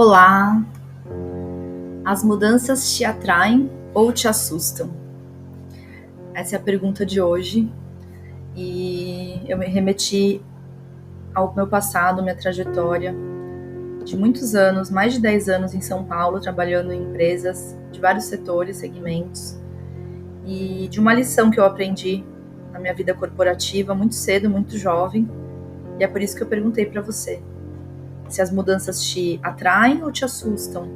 Olá! As mudanças te atraem ou te assustam? Essa é a pergunta de hoje e eu me remeti ao meu passado, minha trajetória de muitos anos, mais de 10 anos em São Paulo, trabalhando em empresas de vários setores, segmentos, e de uma lição que eu aprendi na minha vida corporativa muito cedo, muito jovem, e é por isso que eu perguntei para você se as mudanças te atraem ou te assustam.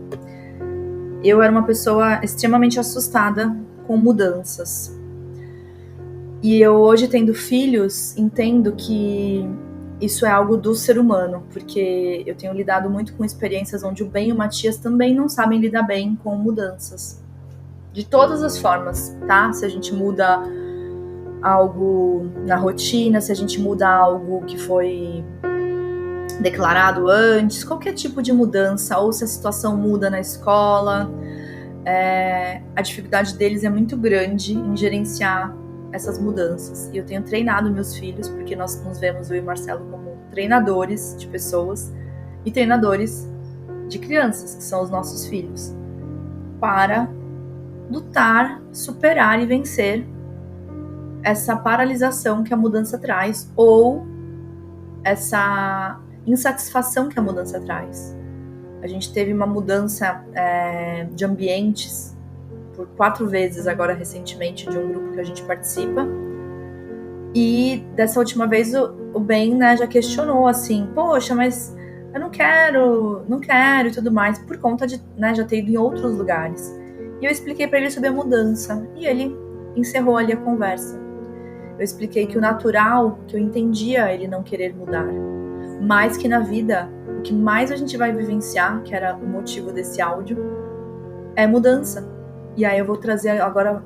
Eu era uma pessoa extremamente assustada com mudanças. E eu hoje, tendo filhos, entendo que isso é algo do ser humano, porque eu tenho lidado muito com experiências onde o Ben e o Matias também não sabem lidar bem com mudanças. De todas as formas, tá? Se a gente muda algo na rotina, se a gente muda algo que foi declarado antes, qualquer tipo de mudança, ou se a situação muda na escola, a dificuldade deles é muito grande em gerenciar essas mudanças. E eu tenho treinado meus filhos, porque nós nos vemos, eu e Marcelo, como treinadores de pessoas e treinadores de crianças, que são os nossos filhos, para lutar, superar e vencer essa paralisação que a mudança traz, ou essa insatisfação que a mudança traz. A gente teve uma mudança de ambientes por 4 vezes agora recentemente, de um grupo que a gente participa, e dessa última vez o Ben, né, já questionou assim, poxa, mas eu não quero e tudo mais, por conta de, né, já ter ido em outros lugares. E eu expliquei para ele sobre a mudança, e ele encerrou ali a conversa. Eu expliquei que o natural, que eu entendia ele não querer mudar, mas que na vida, o que mais a gente vai vivenciar, que era o motivo desse áudio, é mudança. E aí eu vou trazer agora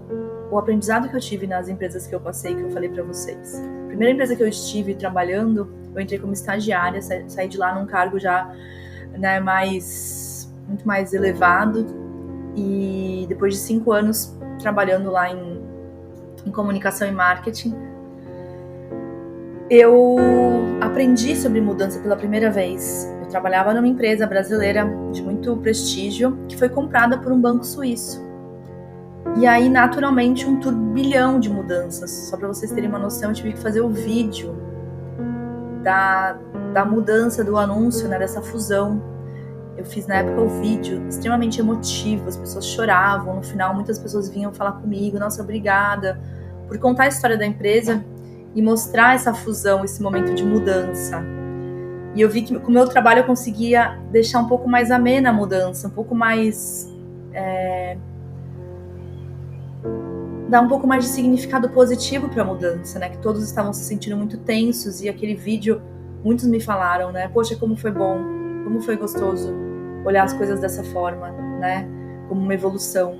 o aprendizado que eu tive nas empresas que eu passei, que eu falei pra vocês. A primeira empresa que eu estive trabalhando, eu entrei como estagiária, saí de lá num cargo já, né, muito mais elevado, e depois de 5 anos trabalhando lá em comunicação e marketing, eu aprendi sobre mudança pela primeira vez. Eu trabalhava numa empresa brasileira de muito prestígio, que foi comprada por um banco suíço. E aí, naturalmente, um turbilhão de mudanças. Só para vocês terem uma noção, eu tive que fazer o vídeo da mudança do anúncio, né, dessa fusão. Eu fiz na época o vídeo extremamente emotivo, as pessoas choravam. No final, muitas pessoas vinham falar comigo, nossa, obrigada, por contar a história da empresa e mostrar essa fusão, esse momento de mudança. E eu vi que com o meu trabalho eu conseguia deixar um pouco mais amena a mudança, um pouco mais... dar um pouco mais de significado positivo para a mudança, né? Que todos estavam se sentindo muito tensos, e aquele vídeo, muitos me falaram, né? Poxa, como foi bom, como foi gostoso olhar as coisas dessa forma, né? Como uma evolução.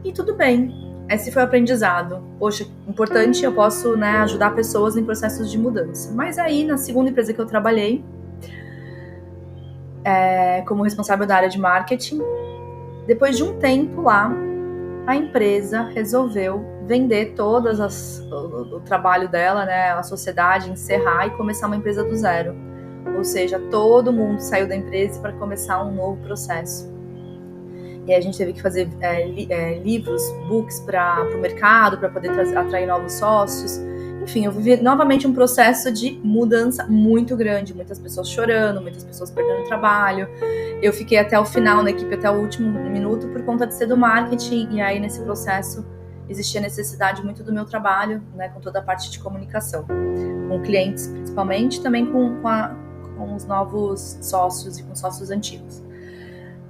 E tudo bem, esse foi o aprendizado. Poxa, importante, eu posso, né, ajudar pessoas em processos de mudança. Mas aí, na segunda empresa que eu trabalhei, como responsável da área de marketing, depois de um tempo lá, a empresa resolveu vender o trabalho dela, né, a sociedade, encerrar e começar uma empresa do zero. Ou seja, todo mundo saiu da empresa para começar um novo processo. E aí a gente teve que fazer livros, books para o mercado, para poder atrair novos sócios. Enfim, eu vivi novamente um processo de mudança muito grande. Muitas pessoas chorando, muitas pessoas perdendo trabalho. Eu fiquei até o final na equipe, até o último minuto, por conta de ser do marketing. E aí, nesse processo, existia necessidade muito do meu trabalho, né, com toda a parte de comunicação. Com clientes, principalmente, também com os novos sócios e com sócios antigos.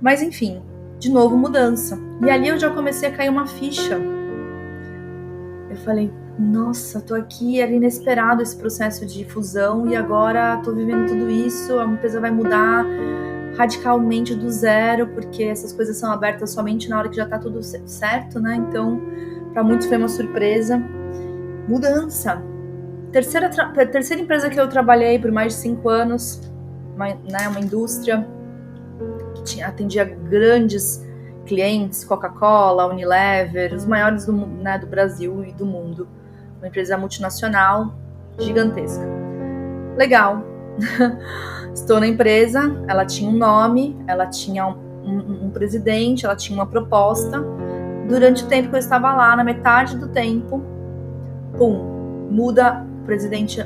Mas, enfim, de novo, mudança. E ali eu já comecei a cair uma ficha. Eu falei, nossa, tô aqui, era inesperado esse processo de fusão, e agora tô vivendo tudo isso, a empresa vai mudar radicalmente do zero, porque essas coisas são abertas somente na hora que já tá tudo certo, né? Então, para muitos foi uma surpresa. Mudança. Terceira empresa que eu trabalhei por mais de 5 anos, uma indústria que atendia grandes clientes, Coca-Cola, Unilever, os maiores do Brasil e do mundo. Uma empresa multinacional gigantesca. Legal, Estou na empresa, ela tinha um nome, ela tinha um presidente, ela tinha uma proposta. Durante o tempo que eu estava lá, na metade do tempo, muda o presidente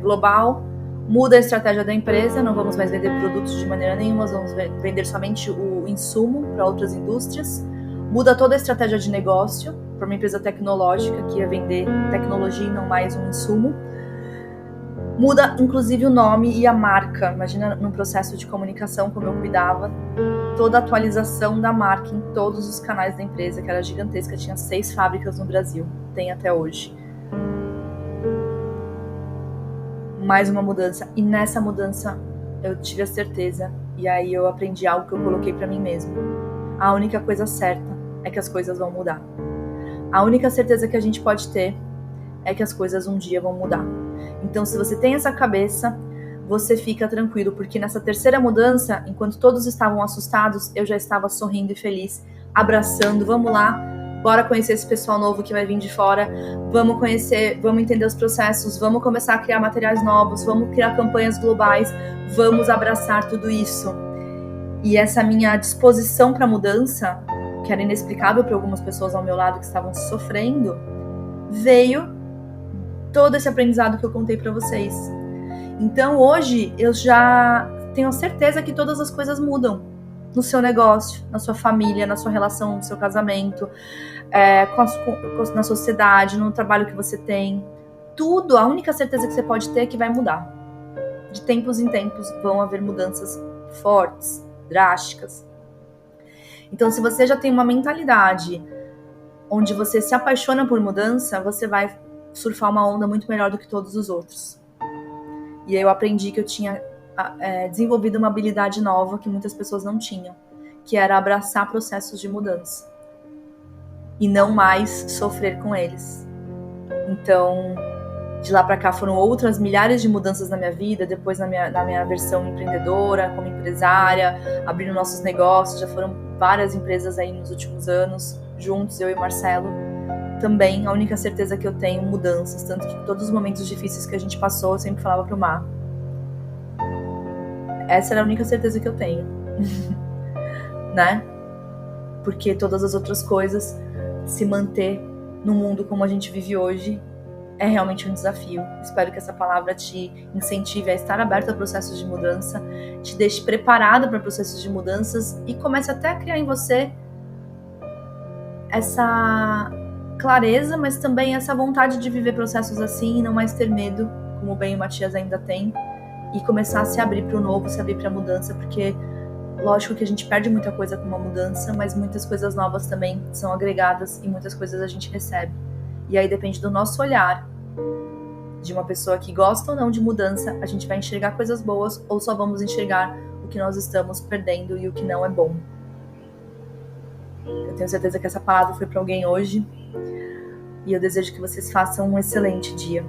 global, muda a estratégia da empresa, não vamos mais vender produtos de maneira nenhuma, vamos vender somente o insumo para outras indústrias. Muda toda a estratégia de negócio para uma empresa tecnológica que ia vender tecnologia e não mais um insumo. Muda, inclusive, o nome e a marca. Imagina num processo de comunicação como eu cuidava, toda a atualização da marca em todos os canais da empresa, que era gigantesca, tinha 6 fábricas no Brasil, tem até hoje. Mais uma mudança, e nessa mudança eu tive a certeza, e aí eu aprendi algo que eu coloquei pra mim mesmo. A única coisa certa é que as coisas vão mudar. A única certeza que a gente pode ter é que as coisas um dia vão mudar. Então, se você tem essa cabeça, você fica tranquilo, porque nessa terceira mudança, enquanto todos estavam assustados, eu já estava sorrindo e feliz, abraçando, vamos lá, bora conhecer esse pessoal novo que vai vir de fora, vamos conhecer, vamos entender os processos, vamos começar a criar materiais novos, vamos criar campanhas globais, vamos abraçar tudo isso. E essa minha disposição para mudança, que era inexplicável para algumas pessoas ao meu lado que estavam sofrendo, veio todo esse aprendizado que eu contei para vocês. Então hoje eu já tenho a certeza que todas as coisas mudam no seu negócio, na sua família, na sua relação, no seu casamento, na sociedade, no trabalho que você tem. Tudo, a única certeza que você pode ter é que vai mudar. De tempos em tempos vão haver mudanças fortes, drásticas. Então, se você já tem uma mentalidade onde você se apaixona por mudança, você vai surfar uma onda muito melhor do que todos os outros. E aí eu aprendi que eu tinha desenvolvido uma habilidade nova que muitas pessoas não tinham, que era abraçar processos de mudança e não mais sofrer com eles. Então, de lá para cá foram outras milhares de mudanças na minha vida, depois na minha versão empreendedora, como empresária, abrindo nossos negócios, já foram várias empresas aí nos últimos anos, juntos, eu e o Marcelo. Também, a única certeza que eu tenho, mudanças, tanto que todos os momentos difíceis que a gente passou, eu sempre falava pro Mar. Essa era a única certeza que eu tenho, né? Porque todas as outras coisas, se manter no mundo como a gente vive hoje, é realmente um desafio. Espero que essa palavra te incentive a estar aberto a processos de mudança, te deixe preparado para processos de mudanças e comece até a criar em você essa clareza, mas também essa vontade de viver processos assim e não mais ter medo, como bem o Matias ainda tem, e começar a se abrir para o novo, se abrir para a mudança, porque lógico que a gente perde muita coisa com uma mudança, mas muitas coisas novas também são agregadas e muitas coisas a gente recebe. E aí depende do nosso olhar, de uma pessoa que gosta ou não de mudança, a gente vai enxergar coisas boas ou só vamos enxergar o que nós estamos perdendo e o que não é bom. Eu tenho certeza que essa palavra foi para alguém hoje e eu desejo que vocês façam um excelente dia.